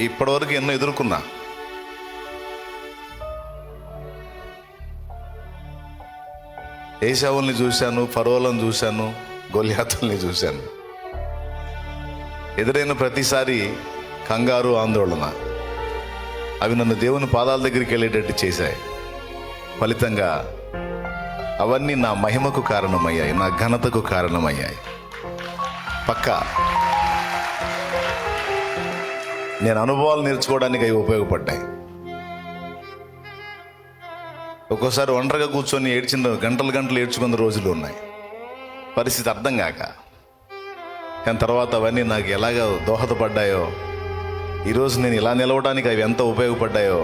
ఇప్పటివరకు ఎన్నో ఎదుర్కొన్నా. ఏశావుల్ని చూశాను, ఫరోలను చూశాను, గొల్యాతుల్ని చూశాను. ఎదురైన ప్రతిసారి కంగారు, ఆందోళన అవి నన్ను దేవుని పాదాల దగ్గరికి వెళ్ళేటట్టు చేశాయి. ఫలితంగా అవన్నీ నా మహిమకు కారణమయ్యాయి, నా ఘనతకు కారణమయ్యాయి. పక్కా నేను అనుభవాలు నేర్చుకోవడానికి అవి ఉపయోగపడ్డాయి. ఒక్కోసారి ఒంటరిగా కూర్చొని ఏడ్చిన గంటలు ఏడ్చుకున్న రోజులు ఉన్నాయి, పరిస్థితి అర్థం కాక. కానీ తర్వాత అవన్నీ నాకు ఎలాగ దోహదపడ్డాయో, ఈరోజు నేను ఇలా నిలవడానికి అవి ఎంత ఉపయోగపడ్డాయో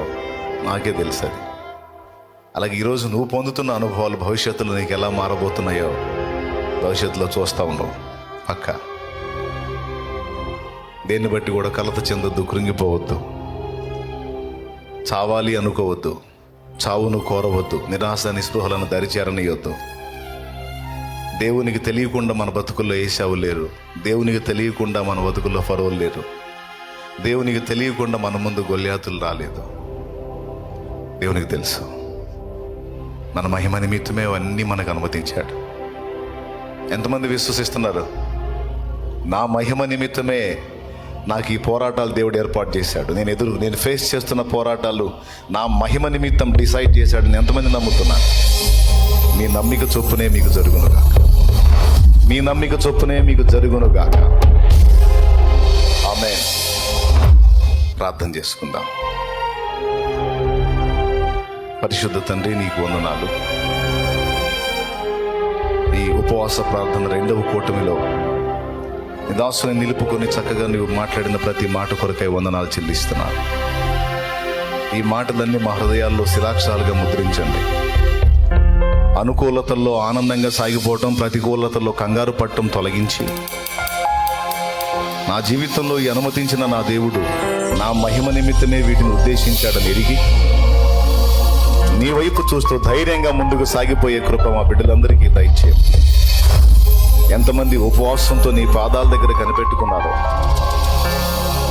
నాకే తెలుసు. అది అలాగే ఈరోజు నువ్వు పొందుతున్న అనుభవాలు భవిష్యత్తులో నీకు ఎలా మారబోతున్నాయో భవిష్యత్తులో చూస్తూ ఉండవు. పక్క దేన్ని బట్టి కూడా కలత చెందొద్దు, కృంగిపోవద్దు, చావాలి అనుకోవద్దు, చావును కోరవద్దు, నిరాశ నిస్పృహలను దరిచేరనీయొద్దు. దేవునికి తెలియకుండా మన బతుకుల్లో ఏశావు లేరు, దేవునికి తెలియకుండా మన బతుకుల్లో ఫరోలు లేరు, దేవునికి తెలియకుండా మన ముందు గొల్యాతులు రాలేదు. దేవునికి తెలుసు. మన మహిమ నిమిత్తమే అవన్నీ మనకు అనుమతించాడు. ఎంతమంది విశ్వసిస్తున్నారు? నా మహిమ నిమిత్తమే నాకు ఈ పోరాటాలు దేవుడు ఏర్పాటు చేశాడు, నేను ఫేస్ చేస్తున్న పోరాటాలు నా మహిమ నిమిత్తం డిసైడ్ చేశాడు. ఎంతమంది నమ్ముతున్నారు? మీ నమ్మిక చొప్పునే మీకు జరుగునుగాక, మీ నమ్మిక చొప్పునే మీకు జరుగునుగాక. ఆమేన్. ప్రార్థన చేసుకుందాం. పరిశుద్ధ తండ్రి, నీకు వందనాలు. ఈ ఉపవాస ప్రార్థన 2వ కూటమిలో నీ దాసుని నిలుపుకొని చక్కగా నువ్వు మాట్లాడిన ప్రతి మాట కొరకై వందనాలు చెల్లిస్తున్నాను. ఈ మాటలన్నీ మా హృదయాల్లో శిలాక్షరాలుగా ముద్రించండి. అనుకూలతల్లో ఆనందంగా సాగిపోవటం, ప్రతికూలతల్లో కంగారు పట్టడం తొలగించి, నా జీవితంలో ఈ అనుమతించిన నా దేవుడు నా మహిమ నిమిత్తమే వీటిని ఉద్దేశించాడని ఎరిగి నీ వైపు చూస్తూ ధైర్యంగా ముందుకు సాగిపోయే కృప మా బిడ్డలందరికీ దయచేయండి. ఎంతమంది ఉపవాసంతో నీ పాదాల దగ్గర కనిపెట్టుకున్నారో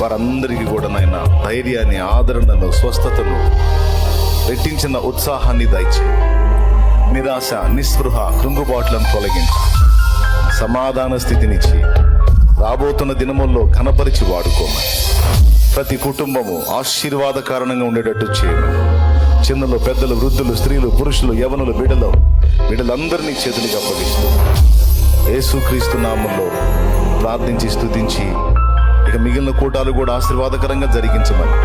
వారందరికీ కూడా నాయన ధైర్యాన్ని, ఆదరణను, స్వస్థతను, రెట్టించిన ఉత్సాహాన్ని దయచేయండి. నిరాశ, నిస్పృహ, కృంగుబాట్లను తొలగించి సమాధాన స్థితినిచ్చి రాబోతున్న దినముల్లో ఘనపరిచి వాడుకోమని, ప్రతి కుటుంబము ఆశీర్వాదకారణంగా ఉండేటట్టు చేయమని, చిన్నలు, పెద్దలు, వృద్ధులు, స్త్రీలు, పురుషులు, యవనులు, బిడ్డలందరినీ చేతులకు అప్పగిస్తూ యేసుక్రీస్తు నామములో ప్రార్థించి స్తుతించి ఇక మిగిలిన కూటాలు కూడా ఆశీర్వాదకరంగా జరిగించమని,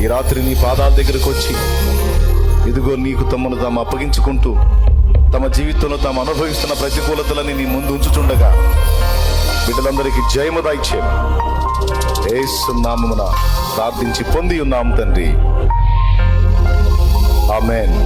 ఈ రాత్రి నీ పాదాల దగ్గరకు వచ్చి ఇదిగో నీకు తమను తాము అప్పగించుకుంటూ తమ జీవితంలో తాము అనుభవిస్తున్న ప్రతికూలతలని నీ ముందు ఉంచుచుండగా బిడ్డలందరికీ జయము దయచేయమని యేసు నామమున ప్రార్థించి పొంది ఉన్నాము తండ్రి. ఆమేన్.